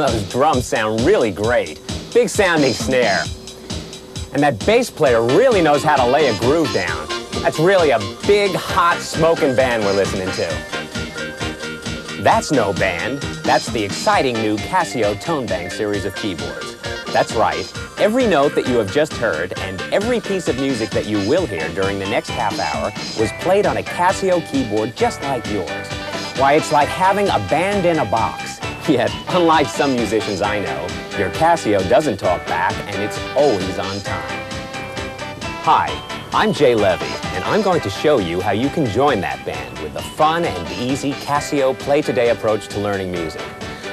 those drums sound really great. Big sounding snare. And that bass player really knows how to lay a groove down. That's really a big, hot, smoking band we're listening to. That's no band. That's the exciting new Casio Tone Bank series of keyboards. That's right. Every note that you have just heard and every piece of music that you will hear during the next half hour was played on a Casio keyboard just like yours. Why, it's like having a band in a box. Yet, unlike some musicians I know, your Casio doesn't talk back and it's always on time. Hi, I'm Jay Levy, and I'm going to show you how you can join that band with the fun and easy Casio Play Today approach to learning music.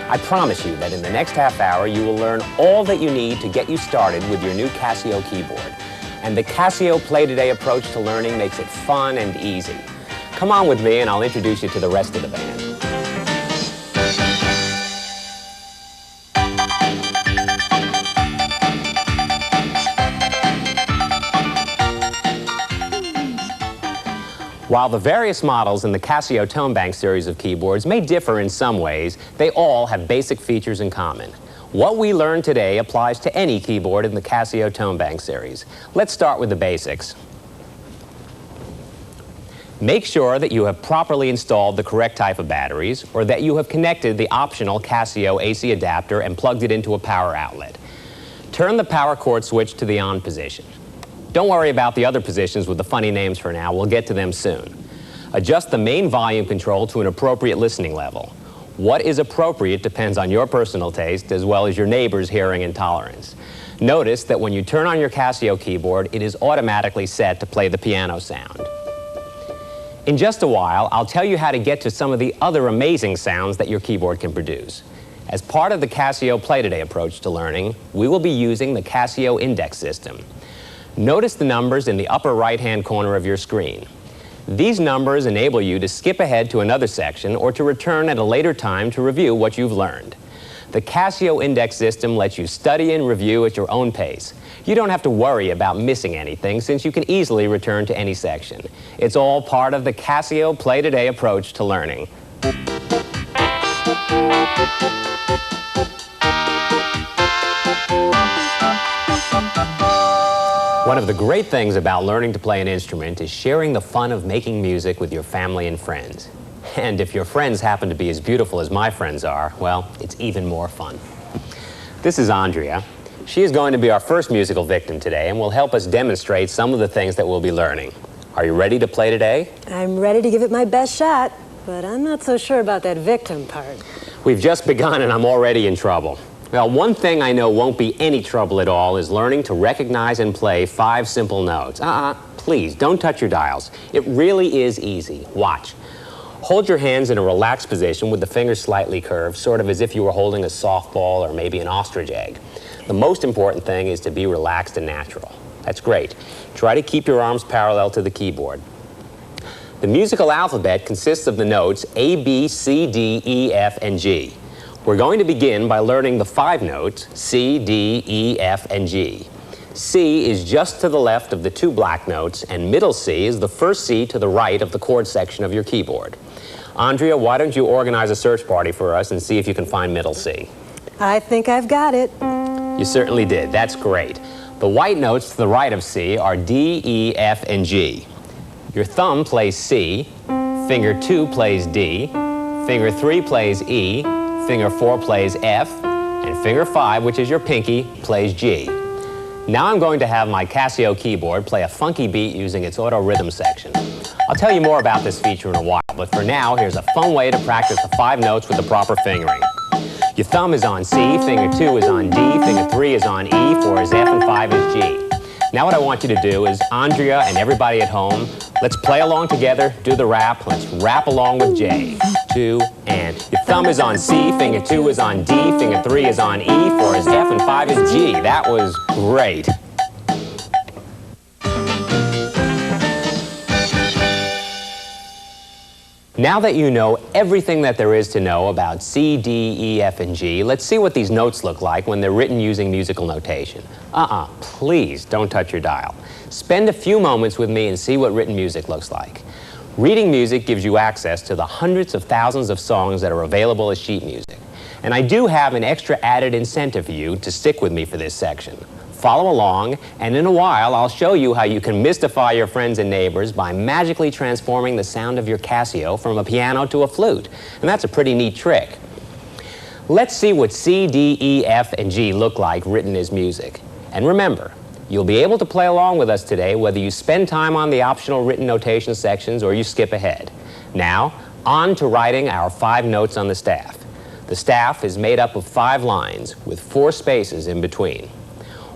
I promise you that in the next half hour you will learn all that you need to get you started with your new Casio keyboard. And the Casio Play Today approach to learning makes it fun and easy. Come on with me and I'll introduce you to the rest of the band. While the various models in the Casio Tone Bank series of keyboards may differ in some ways, they all have basic features in common. What we learned today applies to any keyboard in the Casio Tone Bank series. Let's start with the basics. Make sure that you have properly installed the correct type of batteries or that you have connected the optional Casio AC adapter and plugged it into a power outlet. Turn the power cord switch to the on position. Don't worry about the other positions with the funny names for now. We'll get to them soon. Adjust the main volume control to an appropriate listening level. What is appropriate depends on your personal taste as well as your neighbor's hearing intolerance. Notice that when you turn on your Casio keyboard, it is automatically set to play the piano sound. In just a while, I'll tell you how to get to some of the other amazing sounds that your keyboard can produce. As part of the Casio Play Today approach to learning, we will be using the Casio index system. Notice the numbers in the upper right-hand corner of your screen. These numbers enable you to skip ahead to another section or to return at a later time to review what you've learned. The Casio index system lets you study and review at your own pace. You don't have to worry about missing anything since you can easily return to any section. It's all part of the Casio Play Today approach to learning. One of the great things about learning to play an instrument is sharing the fun of making music with your family and friends. And if your friends happen to be as beautiful as my friends are, well, it's even more fun. This is Andrea. She is going to be our first musical victim today and will help us demonstrate some of the things that we'll be learning. Are you ready to play today? I'm ready to give it my best shot, but I'm not so sure about that victim part. We've just begun and I'm already in trouble. Well, one thing I know won't be any trouble at all is learning to recognize and play 5 simple notes. Please, don't touch your dials. It really is easy. Watch. Hold your hands in a relaxed position with the fingers slightly curved, sort of as if you were holding a softball or maybe an ostrich egg. The most important thing is to be relaxed and natural. That's great. Try to keep your arms parallel to the keyboard. The musical alphabet consists of the notes A, B, C, D, E, F, and G. We're going to begin by learning the 5 notes, C, D, E, F, and G. C is just to the left of the 2 black notes, and middle C is the first C to the right of the chord section of your keyboard. Andrea, why don't you organize a search party for us and see if you can find middle C? I think I've got it. You certainly did. That's great. The white notes to the right of C are D, E, F, and G. Your thumb plays C, finger 2 plays D, finger 3 plays E, finger 4 plays F, and finger 5, which is your pinky, plays G. Now I'm going to have my Casio keyboard play a funky beat using its auto rhythm section. I'll tell you more about this feature in a while, but for now, here's a fun way to practice the 5 notes with the proper fingering. Your thumb is on C, finger 2 is on D, finger 3 is on E, 4 is F, and 5 is G. Now what I want you to do is, Andrea and everybody at home, let's play along together, do the rap, let's rap along with J. 2, and your thumb is on C, finger 2 is on D, finger 3 is on E, 4 is F, and 5 is G. That was great. Now that you know everything that there is to know about C, D, E, F, and G, let's see what these notes look like when they're written using musical notation. Please don't touch your dial. Spend a few moments with me and see what written music looks like. Reading music gives you access to the hundreds of thousands of songs that are available as sheet music. And I do have an extra added incentive for you to stick with me for this section. Follow along, and in a while I'll show you how you can mystify your friends and neighbors by magically transforming the sound of your Casio from a piano to a flute. And that's a pretty neat trick. Let's see what C, D, E, F, and G look like written as music. And remember, you'll be able to play along with us today whether you spend time on the optional written notation sections or you skip ahead. Now, on to writing our 5 notes on the staff. The staff is made up of 5 lines with 4 spaces in between.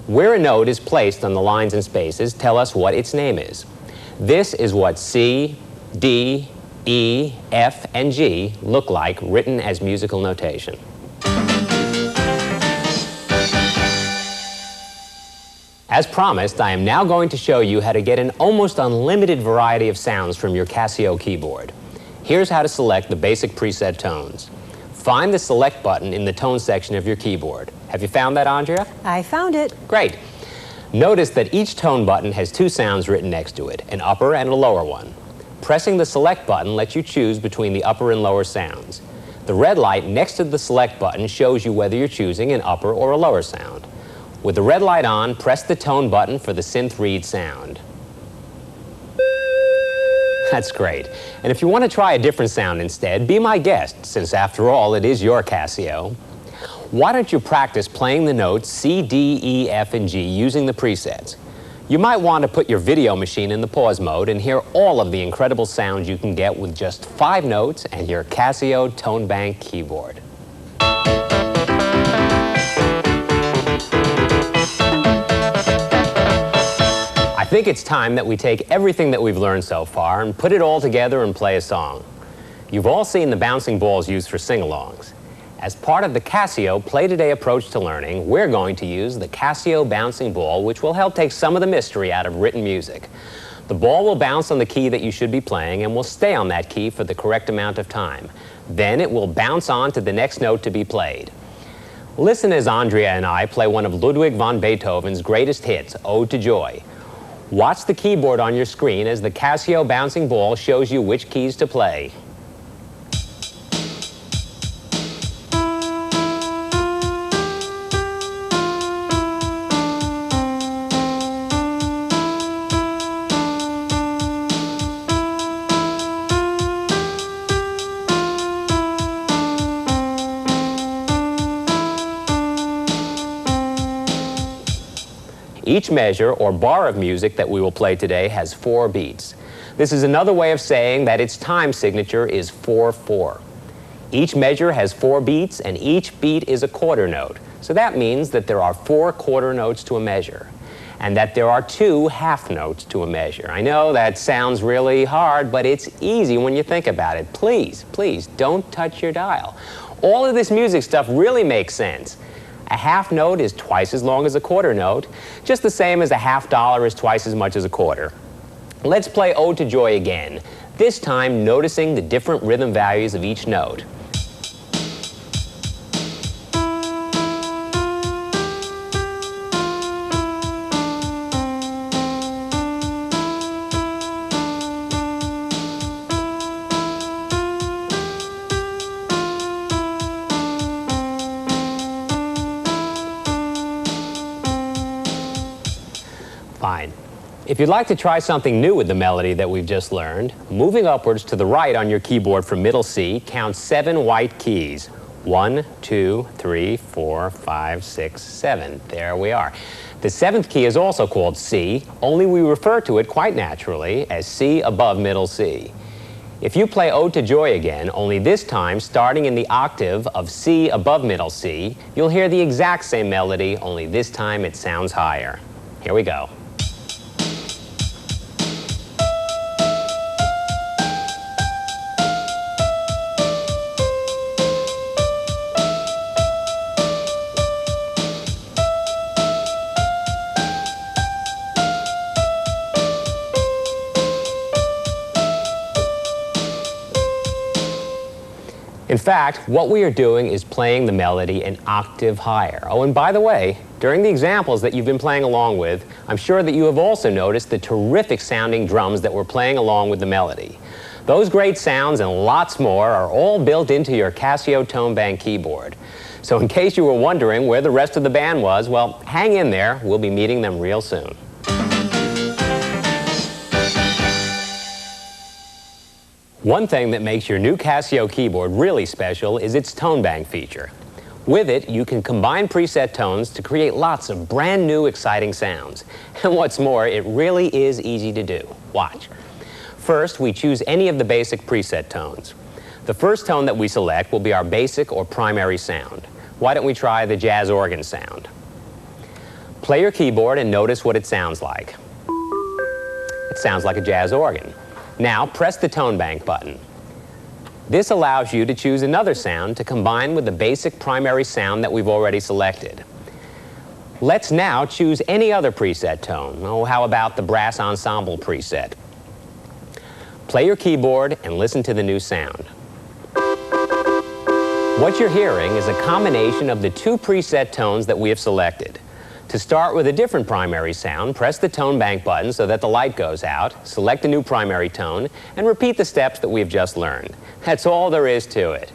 Where a note is placed on the lines and spaces tell us what its name is. This is what C, D, E, F, and G look like written as musical notation. As promised, I am now going to show you how to get an almost unlimited variety of sounds from your Casio keyboard. Here's how to select the basic preset tones. Find the Select button in the Tone section of your keyboard. Have you found that, Andrea? I found it. Great. Notice that each tone button has 2 sounds written next to it, an upper and a lower one. Pressing the Select button lets you choose between the upper and lower sounds. The red light next to the Select button shows you whether you're choosing an upper or a lower sound. With the red light on, press the Tone button for the synth read sound. That's great. And if you want to try a different sound instead, be my guest, since after all, it is your Casio. Why don't you practice playing the notes C, D, E, F, and G using the presets? You might want to put your video machine in the pause mode and hear all of the incredible sounds you can get with just 5 notes and your Casio Tone Bank keyboard. I think it's time that we take everything that we've learned so far and put it all together and play a song. You've all seen the bouncing balls used for sing-alongs. As part of the Casio Play Today approach to learning, we're going to use the Casio bouncing ball, which will help take some of the mystery out of written music. The ball will bounce on the key that you should be playing and will stay on that key for the correct amount of time. Then it will bounce on to the next note to be played. Listen as Andrea and I play one of Ludwig van Beethoven's greatest hits, Ode to Joy. Watch the keyboard on your screen as the Casio bouncing ball shows you which keys to play. Each measure or bar of music that we will play today has 4 beats. This is another way of saying that its time signature is 4/4. Each measure has 4 beats and each beat is a quarter note. So that means that there are 4 quarter notes to a measure and that there are 2 half notes to a measure. I know that sounds really hard, but it's easy when you think about it. Please, please don't touch your dial. All of this music stuff really makes sense. A half note is twice as long as a quarter note, just the same as a $50 is twice as much as a quarter. Let's play Ode to Joy again, this time noticing the different rhythm values of each note. Fine. If you'd like to try something new with the melody that we've just learned, moving upwards to the right on your keyboard from middle C, count 7 white keys. 1, 2, 3, 4, 5, 6, 7. There we are. The 7th key is also called C, only we refer to it quite naturally as C above middle C. If you play Ode to Joy again, only this time starting in the octave of C above middle C, you'll hear the exact same melody, only this time it sounds higher. Here we go. In fact, what we are doing is playing the melody an octave higher. Oh, and by the way, during the examples that you've been playing along with, I'm sure that you have also noticed the terrific sounding drums that we're playing along with the melody. Those great sounds and lots more are all built into your Casio Tone Bank keyboard. So in case you were wondering where the rest of the band was, well, hang in there. We'll be meeting them real soon. One thing that makes your new Casio keyboard really special is its Tone Bank feature. With it, you can combine preset tones to create lots of brand new, exciting sounds. And what's more, it really is easy to do. Watch. First, we choose any of the basic preset tones. The first tone that we select will be our basic or primary sound. Why don't we try the jazz organ sound? Play your keyboard and notice what it sounds like. It sounds like a jazz organ. Now, press the Tone Bank button. This allows you to choose another sound to combine with the basic primary sound that we've already selected. Let's now choose any other preset tone. Oh, how about the brass ensemble preset? Play your keyboard and listen to the new sound. What you're hearing is a combination of the two preset tones that we have selected. To start with a different primary sound, press the Tone Bank button so that the light goes out, select a new primary tone, and repeat the steps that we've just learned. That's all there is to it.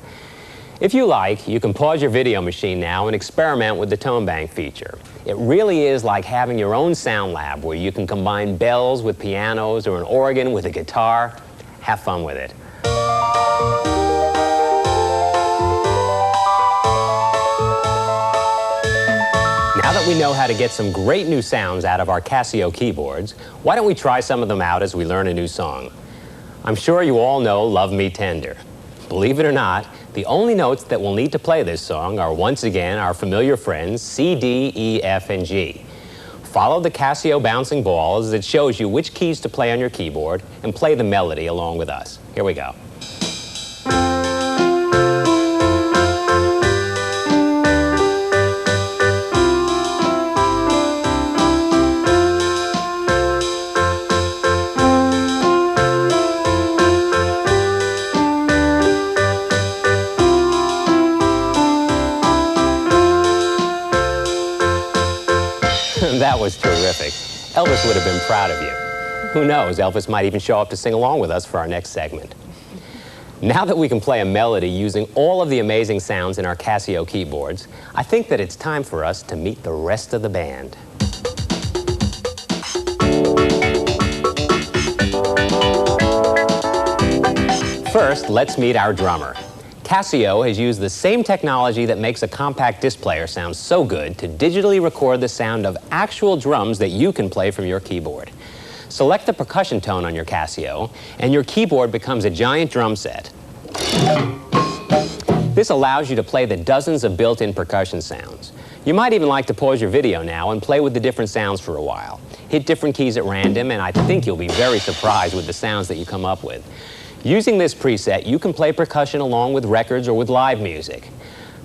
If you like, you can pause your video machine now and experiment with the Tone Bank feature. It really is like having your own sound lab where you can combine bells with pianos or an organ with a guitar. Have fun with it. Now that we know how to get some great new sounds out of our Casio keyboards, why don't we try some of them out as we learn a new song? I'm sure you all know Love Me Tender. Believe it or not, the only notes that we'll need to play this song are once again our familiar friends C, D, E, F, and G. Follow the Casio bouncing ball as it shows you which keys to play on your keyboard and play the melody along with us. Here we go. That was terrific. Elvis would have been proud of you. Who knows, Elvis might even show up to sing along with us for our next segment. Now that we can play a melody using all of the amazing sounds in our Casio keyboards, I think that it's time for us to meet the rest of the band. First, let's meet our drummer. Casio has used the same technology that makes a compact disc player sound so good to digitally record the sound of actual drums that you can play from your keyboard. Select the percussion tone on your Casio, and your keyboard becomes a giant drum set. This allows you to play the dozens of built-in percussion sounds. You might even like to pause your video now and play with the different sounds for a while. Hit different keys at random, and I think you'll be very surprised with the sounds that you come up with. Using this preset, you can play percussion along with records or with live music.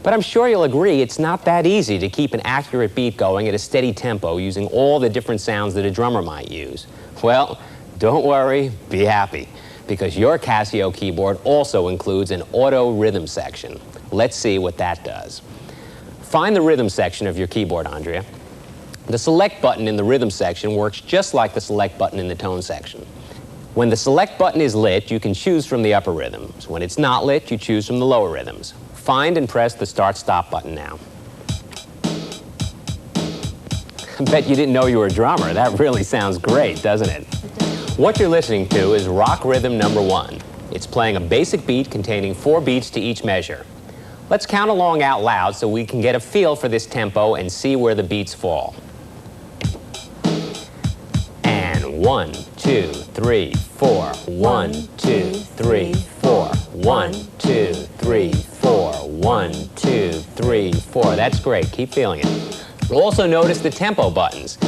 But I'm sure you'll agree it's not that easy to keep an accurate beat going at a steady tempo using all the different sounds that a drummer might use. Well, don't worry, be happy, because your Casio keyboard also includes an auto rhythm section. Let's see what that does. Find the rhythm section of your keyboard, Andrea. The select button in the rhythm section works just like the select button in the tone section. When the select button is lit, you can choose from the upper rhythms. When it's not lit, you choose from the lower rhythms. Find and press the start-stop button now. I bet you didn't know you were a drummer. That really sounds great, doesn't it? What you're listening to is rock rhythm number 1. It's playing a basic beat containing 4 beats to each measure. Let's count along out loud so we can get a feel for this tempo and see where the beats fall. And 1, 2, 3, 4. 1, 2, 3, 4. 1, 2, 3, 4. 1, 2, 3, 4. That's great. Keep feeling it. Also notice the tempo buttons.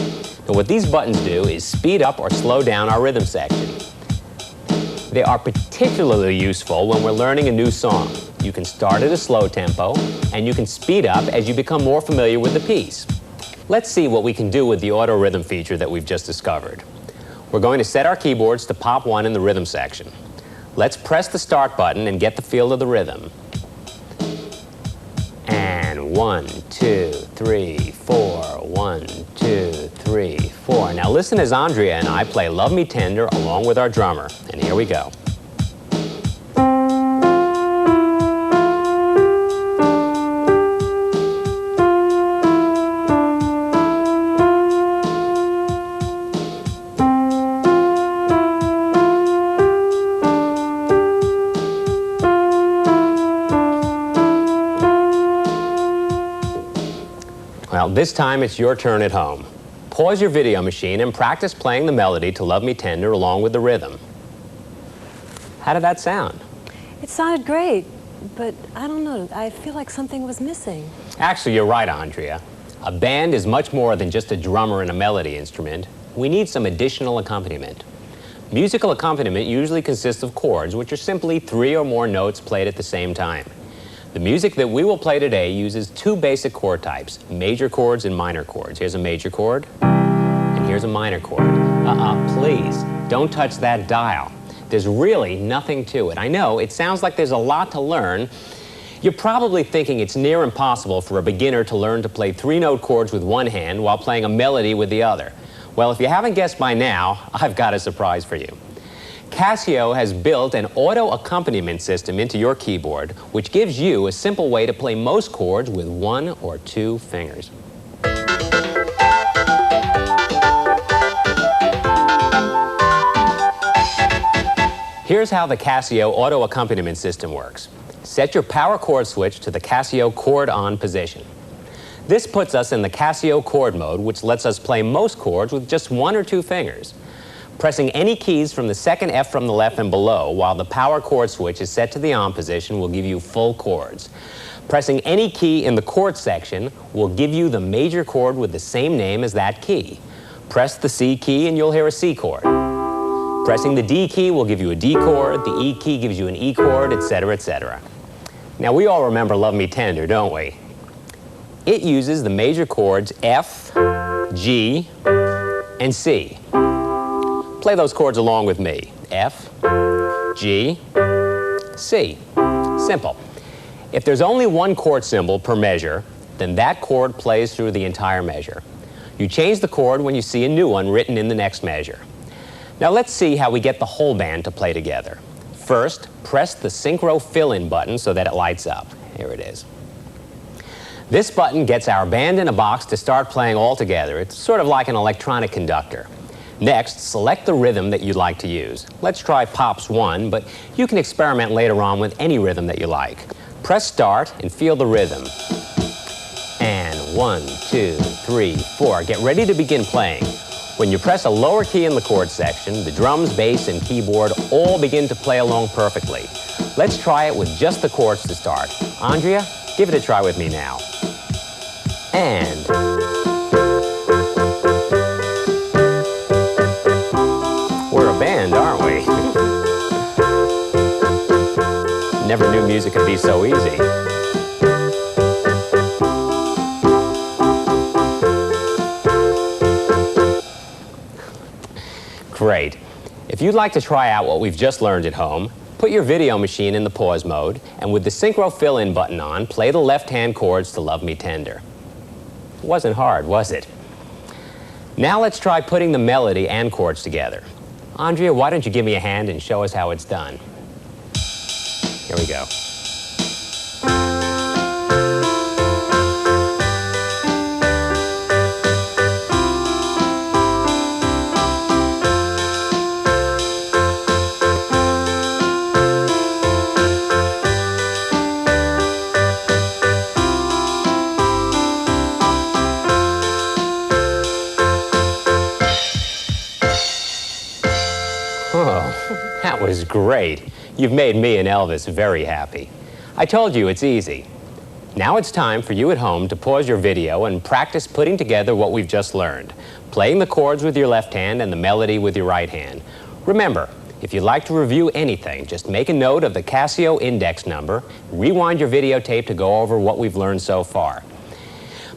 Now, what these buttons do is speed up or slow down our rhythm section. They are particularly useful when we're learning a new song. You can start at a slow tempo, and you can speed up as you become more familiar with the piece. Let's see what we can do with the auto rhythm feature that we've just discovered. We're going to set our keyboards to pop 1 in the rhythm section. Let's press the start button and get the feel of the rhythm. And 1, 2, 3, 4. 1, 2, 3, 4. Now listen as Andrea and I play Love Me Tender along with our drummer. And here we go. Well, this time it's your turn at home. Pause your video machine and practice playing the melody to Love Me Tender along with the rhythm. How did that sound? It sounded great, but I don't know. I feel like something was missing. Actually, you're right, Andrea. A band is much more than just a drummer and a melody instrument. We need some additional accompaniment. Musical accompaniment usually consists of chords, which are simply 3 or more notes played at the same time. The music that we will play today uses 2 basic chord types, major chords and minor chords. Here's a major chord, and here's a minor chord. Please, don't touch that dial. There's really nothing to it. I know, it sounds like there's a lot to learn. You're probably thinking it's near impossible for a beginner to learn to play 3-note chords with one hand while playing a melody with the other. Well, if you haven't guessed by now, I've got a surprise for you. Casio has built an auto accompaniment system into your keyboard, which gives you a simple way to play most chords with 1 or 2 fingers. Here's how the Casio auto accompaniment system works. Set your power chord switch to the Casio chord on position. This puts us in the Casio chord mode, which lets us play most chords with just 1 or 2 fingers. Pressing any keys from the second F from the left and below while the power chord switch is set to the on position will give you full chords. Pressing any key in the chord section will give you the major chord with the same name as that key. Press the C key and you'll hear a C chord. Pressing the D key will give you a D chord, the E key gives you an E chord, etc., etc. Now, we all remember Love Me Tender, don't we? It uses the major chords F, G, and C. Play those chords along with me. F, G, C. Simple. If there's only one chord symbol per measure, then that chord plays through the entire measure. You change the chord when you see a new one written in the next measure. Now let's see how we get the whole band to play together. First, press the synchro fill-in button so that it lights up. Here it is. This button gets our band in a box to start playing all together. It's sort of like an electronic conductor. Next, select the rhythm that you'd like to use. Let's try Pops 1, but you can experiment later on with any rhythm that you like. Press start and feel the rhythm. And 1, 2, 3, 4. Get ready to begin playing. When you press a lower key in the chord section, the drums, bass, and keyboard all begin to play along perfectly. Let's try it with just the chords to start. Andrea, give it a try with me now. And... we're a band, aren't we? Never knew music could be so easy. Great. If you'd like to try out what we've just learned at home, put your video machine in the pause mode, and with the synchro fill-in button on, play the left-hand chords to Love Me Tender. It wasn't hard, was it? Now let's try putting the melody and chords together. Andrea, why don't you give me a hand and show us how it's done? Here we go. Oh, that was great. You've made me and Elvis very happy. I told you it's easy. Now it's time for you at home to pause your video and practice putting together what we've just learned, playing the chords with your left hand and the melody with your right hand. Remember, if you'd like to review anything, just make a note of the Casio index number, rewind your videotape to go over what we've learned so far.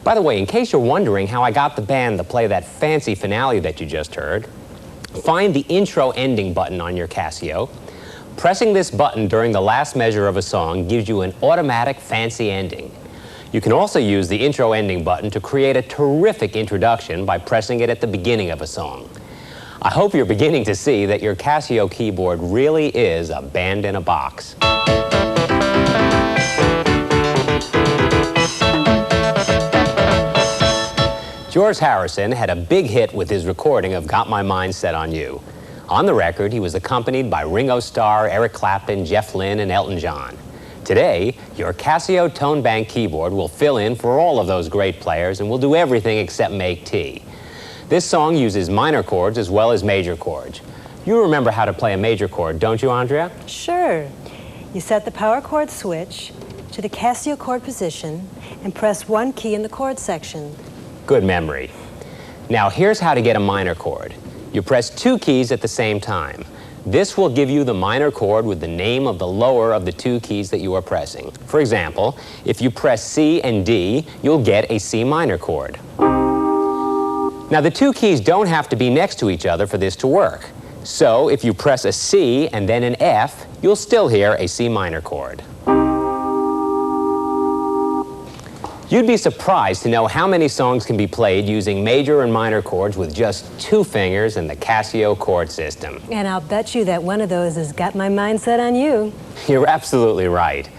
By the way, in case you're wondering how I got the band to play that fancy finale that you just heard, find the intro ending button on your Casio. Pressing this button during the last measure of a song gives you an automatic fancy ending. You can also use the intro ending button to create a terrific introduction by pressing it at the beginning of a song. I hope you're beginning to see that your Casio keyboard really is a band in a box. George Harrison had a big hit with his recording of Got My Mind Set on You. On the record, he was accompanied by Ringo Starr, Eric Clapton, Jeff Lynne, and Elton John. Today, your Casio Tone Bank keyboard will fill in for all of those great players and will do everything except make tea. This song uses minor chords as well as major chords. You remember how to play a major chord, don't you, Andrea? Sure. You set the power chord switch to the Casio chord position and press one key in the chord section. Good memory. Now here's how to get a minor chord. You press two keys at the same time. This will give you the minor chord with the name of the lower of the two keys that you are pressing. For example, if you press C and D, you'll get a C minor chord. Now the two keys don't have to be next to each other for this to work. So if you press a C and then an F, you'll still hear a C minor chord. You'd be surprised to know how many songs can be played using major and minor chords with just two fingers in the Casio chord system. And I'll bet you that one of those has got my mind set on you. You're absolutely right.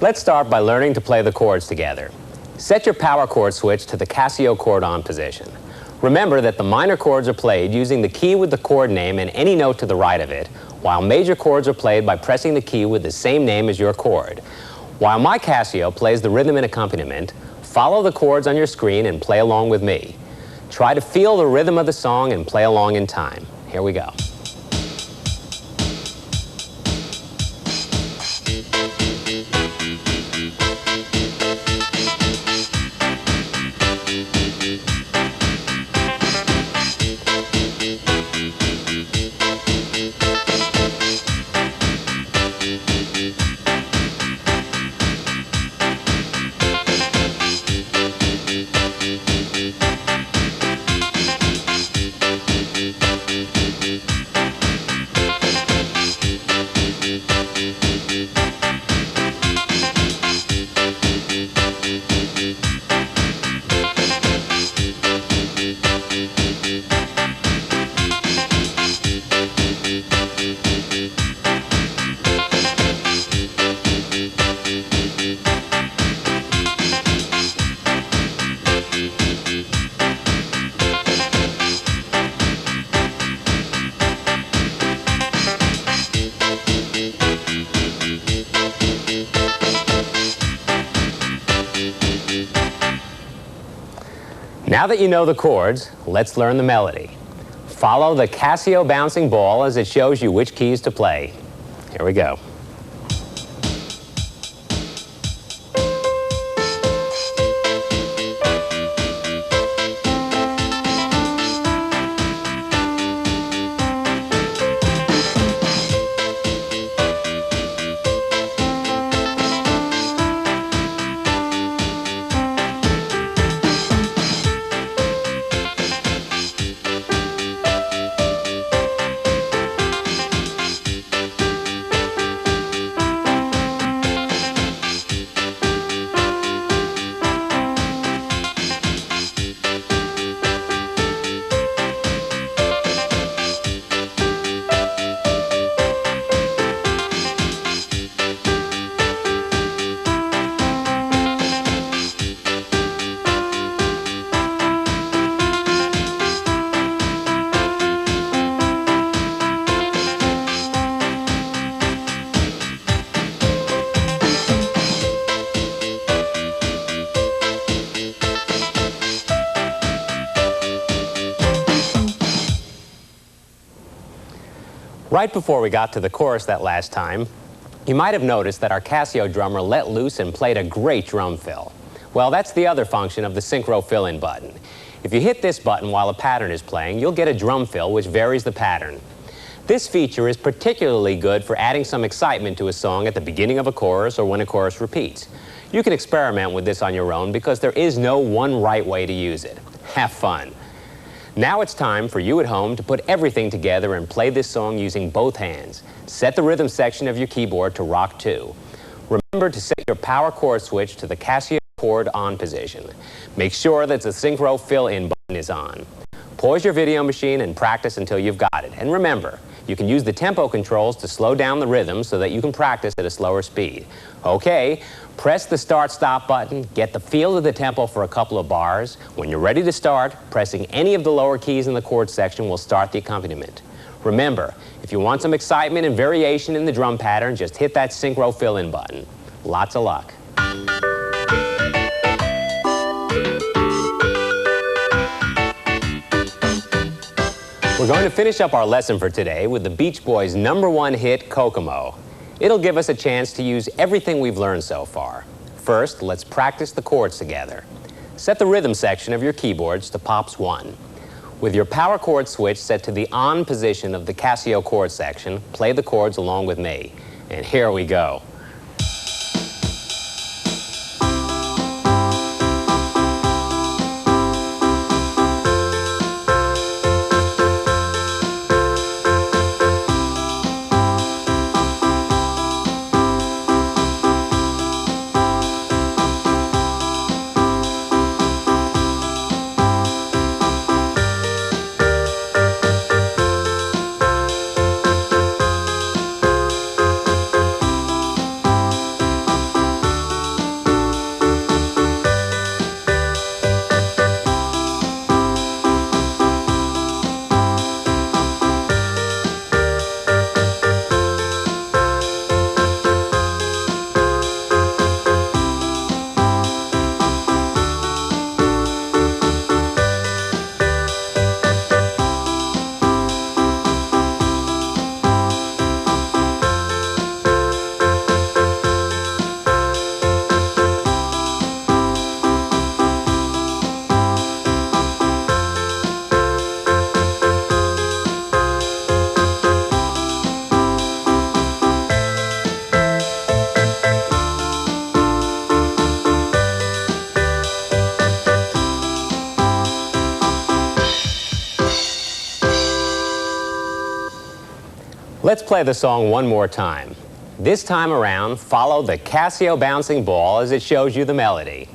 Let's start by learning to play the chords together. Set your power chord switch to the Casio chord on position. Remember that the minor chords are played using the key with the chord name and any note to the right of it, while major chords are played by pressing the key with the same name as your chord. While my Casio plays the rhythm and accompaniment, follow the chords on your screen and play along with me. Try to feel the rhythm of the song and play along in time. Here we go. Now that you know the chords, let's learn the melody. Follow the Casio bouncing ball as it shows you which keys to play. Here we go. Right before we got to the chorus that last time, you might have noticed that our Casio drummer let loose and played a great drum fill. Well, that's the other function of the synchro fill-in button. If you hit this button while a pattern is playing, you'll get a drum fill which varies the pattern. This feature is particularly good for adding some excitement to a song at the beginning of a chorus or when a chorus repeats. You can experiment with this on your own because there is no one right way to use it. Have fun. Now it's time for you at home to put everything together and play this song using both hands. Set the rhythm section of your keyboard to rock 2. Remember to set your power chord switch to the Casio chord on position. Make sure that the synchro fill-in button is on. Pause your video machine and practice until you've got it. And remember, you can use the tempo controls to slow down the rhythm so that you can practice at a slower speed. Okay, press the start-stop button, get the feel of the tempo for a couple of bars. When you're ready to start, pressing any of the lower keys in the chord section will start the accompaniment. Remember, if you want some excitement and variation in the drum pattern, just hit that synchro fill-in button. Lots of luck. We're going to finish up our lesson for today with the Beach Boys' #1 hit, Kokomo. It'll give us a chance to use everything we've learned so far. First, let's practice the chords together. Set the rhythm section of your keyboards to Pops 1. With your power chord switch set to the on position of the Casio chord section, play the chords along with me. And here we go. Let's play the song one more time. This time around, follow the Casio bouncing ball as it shows you the melody.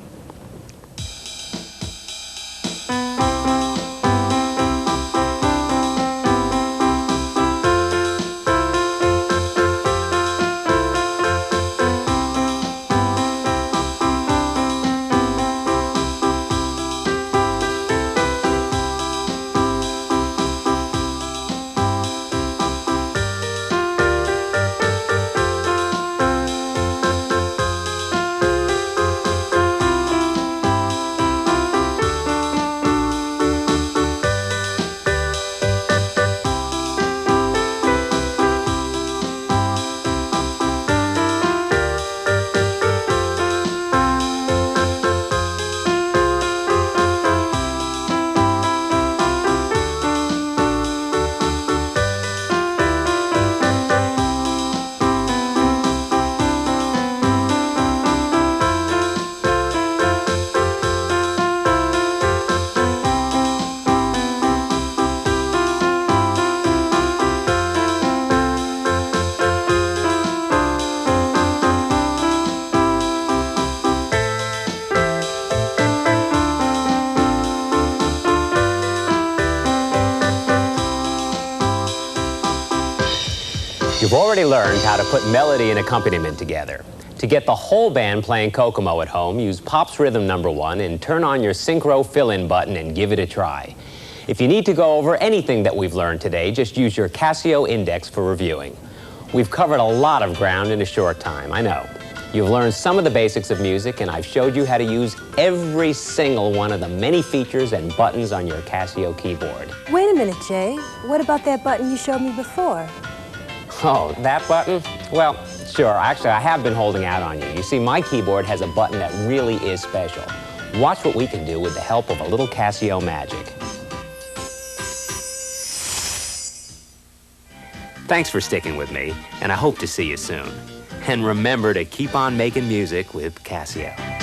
You've already learned how to put melody and accompaniment together. To get the whole band playing Kokomo at home, use Pop's Rhythm #1 and turn on your Synchro fill-in button and give it a try. If you need to go over anything that we've learned today, just use your Casio index for reviewing. We've covered a lot of ground in a short time, I know. You've learned some of the basics of music, and I've showed you how to use every single one of the many features and buttons on your Casio keyboard. Wait a minute, Jay. What about that button you showed me before? Oh, that button? Well, sure. Actually, I have been holding out on you. You see, my keyboard has a button that really is special. Watch what we can do with the help of a little Casio magic. Thanks for sticking with me, and I hope to see you soon. And remember to keep on making music with Casio.